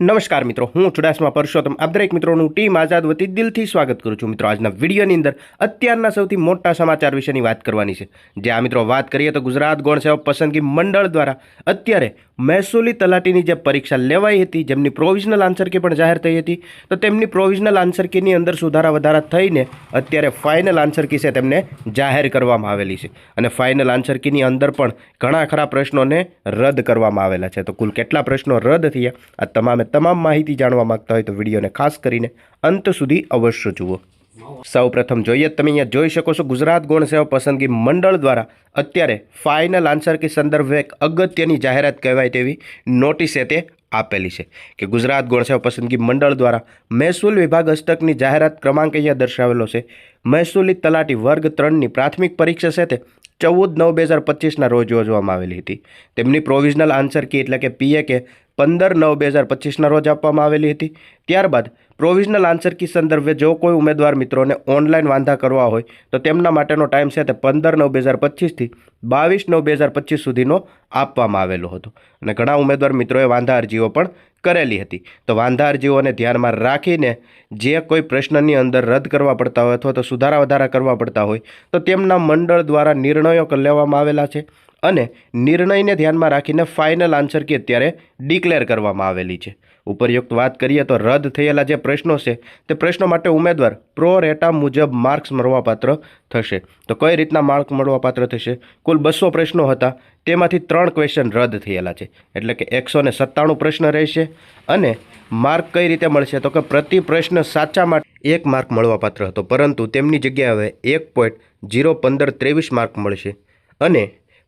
નમસ્કાર મિત્રો, હું ચુડાસમા પરસોત્તમ આપ દરેક મિત્રોનું ટીમ આઝાદ વતી દિલથી સ્વાગત કરું છું। મિત્રો, આજના વિડીયોની અંદર અત્યારના સૌથી મોટા સમાચાર વિશેની વાત કરવાની છે। જે આ મિત્રો વાત કરીએ તો ગુજરાત ગૌણ સેવક પસંદગી મંડળ દ્વારા અત્યારે મહેસૂલી તલાટીની જે પરીક્ષા લેવાઈ હતી, જેમની પ્રોવિઝનલ આન્સર કી પણ જાહેર થઈ હતી, તો તેમની પ્રોવિઝનલ આન્સર કીની અંદર સુધારા વધારા થઈને અત્યારે ફાઇનલ આન્સર કી છે તેમને જાહેર કરવામાં આવેલી છે। અને ફાઇનલ આન્સર કીની અંદર પણ ઘણા ખરા પ્રશ્નોને રદ કરવામાં આવેલા છે। તો કુલ કેટલા પ્રશ્નો રદ થયા, આ તમામ માહિતી જાણવા માંગતા હોય તો વિડીયોને ખાસ કરીને અંત સુધી અવશ્ય જુઓ। સૌપ્રથમ જોઈએ, તમે અહીંયા જોઈ શકો છો ગુજરાત ગૌણ સેવા પસંદગી મંડળ દ્વારા અત્યારે ફાઇનલ આન્સર કી સંદર્ભે એક અગત્યની જાહેરાત કહેવાય તેવી નોટિસ તે આપેલી છે કે ગુજરાત ગૌણ સેવા પસંદગી મંડળ દ્વારા મહેસૂલ વિભાગ હસ્તકની જાહેરાત ક્રમાંક અહીંયા દર્શાવેલો છે। મહેસૂલી તલાટી વર્ગ 3ની પ્રાથમિક પરીક્ષા છે તે 14/9/2025ના રોજ યોજવામાં આવેલી હતી। તેમની પ્રોવિઝનલ આન્સર કી એટલે કે પીએ કે 15/9/2025ના રોજ આપવામાં આવેલી હતી। ત્યારબાદ પ્રોવિઝનલ આન્સર કી સંદર્ભે જો કોઈ ઉમેદવાર મિત્રોને ઓનલાઈન વાંધા કરવા હોય તો તેમના માટેનો ટાઈમ છે તે 15/9/2025 થી 22/9/2025 સુધીનો આપવામાં આવેલો હતો। અને ઘણા ઉમેદવાર મિત્રોએ વાંધા અરજીઓ પણ કરેલી હતી। તો વાંધા અરજીઓને ધ્યાનમાં રાખીને જે કોઈ પ્રશ્નની અંદર રદ કરવા પડતા હોય અથવા તો સુધારા વધારા કરવા પડતા હોય તો તેમના મંડળ દ્વારા નિર્ણયો લેવામાં આવેલા છે। અને નિર્ણયને ધ્યાનમાં રાખીને ફાઇનલ આન્સર કી અત્યારે ડિક્લેર કરવામાં આવેલી છે। ઉપરયુક્ત વાત કરીએ તો રદ થયેલા જે પ્રશ્નો છે તે પ્રશ્નો માટે ઉમેદવાર પ્રો રેટા મુજબ માર્ક્સ મળવાપાત્ર થશે। તો કઈ રીતના માર્ક મળવાપાત્ર થશે? કુલ 200 પ્રશ્નો હતા, તેમાંથી 3 ક્વેશ્ચન રદ થયેલા છે, એટલે કે 197 પ્રશ્ન રહેશે। અને માર્ક કઈ રીતે મળશે? તો કે પ્રતિ પ્રશ્ન સાચા માટે 1 માર્ક મળવાપાત્ર હતો, પરંતુ તેમની જગ્યાએ હવે 1.01523 માર્ક મળશે। અને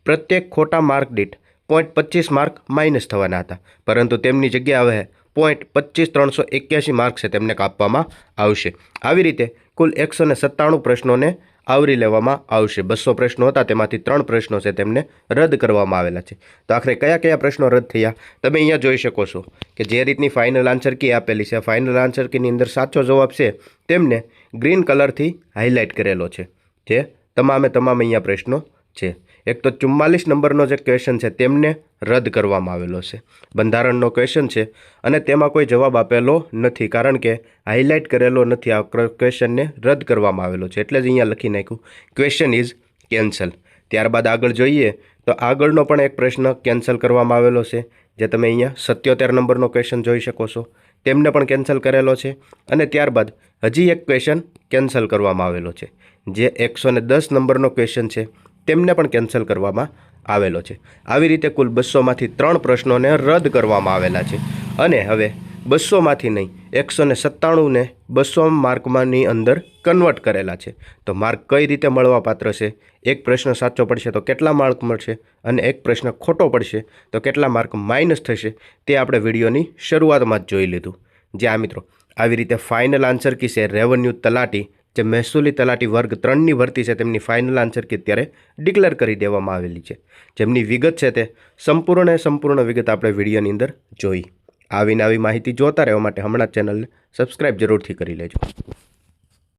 પ્રત્યેક ખોટા માર્ક દીઠ 0.25 માર્ક માઇનસ થવાના હતા, પરંતુ તેમની જગ્યાએ હવે 0.25381 માર્ક છે તેમને કાપવામાં આવશે। આવી રીતે કુલ 197 પ્રશ્નોને આવરી લેવામાં આવશે। 200 પ્રશ્નો હતા, તેમાંથી 3 પ્રશ્નો છે તેમને રદ કરવામાં આવેલા છે। તો આખરે કયા કયા પ્રશ્નો રદ થયા તમે અહીંયા જોઈ શકો છો કે જે રીતની ફાઇનલ આન્સર કી આપેલી છે, ફાઇનલ આન્સર કીની અંદર સાચો જવાબ છે તેમને ગ્રીન કલરથી હાઇલાઇટ કરેલો છે, જે તમામ અહીંયા પ્રશ્નો છે। એક તો 44 નંબરનો જે ક્વેશ્ચન છે તેમને રદ કરવામાં આવેલો છે। બંધારણનો ક્વેશ્ચન છે અને તેમાં કોઈ જવાબ આપેલો નથી, કારણ કે હાઇલાઇટ કરેલો નથી, આ ક્વેશ્ચનને રદ કરવામાં આવેલો છે, એટલે જ અહીંયા લખી નાખ્યું ક્વેશ્ચન ઇઝ કેન્સલ। ત્યારબાદ આગળ જોઈએ તો આગળનો પણ એક પ્રશ્ન કેન્સલ કરવામાં આવેલો છે, જે તમે અહીંયા 77 નંબરનો ક્વેશ્ચન જોઈ શકો છો, તેમને પણ કેન્સલ કરેલો છે। અને ત્યારબાદ હજી એક ક્વેશ્ચન કેન્સલ કરવામાં આવેલો છે, જે 110 નંબરનો ક્વેશ્ચન છે, તેમને પણ કેન્સલ કરવામાં આવેલો છે। આવી રીતે કુલ 200માંથી 3 પ્રશ્નોને રદ કરવામાં આવેલા છે। અને હવે 200માંથી નહીં, 197ને 200 માર્કમાંની અંદર કન્વર્ટ કરેલા છે। તો માર્ક કઈ રીતે મળવાપાત્ર છે? એક પ્રશ્ન સાચો પડશે તો કેટલા માર્ક મળશે, અને એક પ્રશ્ન ખોટો પડશે તો કેટલા માર્ક માઇનસ થશે, તે આપણે વિડીયોની શરૂઆતમાં જ જોઈ લીધું। જે આ મિત્રો આવી રીતે ફાઇનલ આન્સર કી છે રેવન્યુ તલાટી, જે મહેસૂલી તલાટી વર્ગ 3ની ભરતી છે, તેમની ફાઇનલ આન્સર કી અત્યારે ડિક્લેર કરી દેવામાં આવેલી છે, જેમની વિગત છે તે સંપૂર્ણ વિગત આપણે વિડીયોની અંદર જોઈ। આવી માહિતી જોતા રહેવા માટે હમણાં ચેનલને સબસ્ક્રાઇબ જરૂરથી કરી લેજો।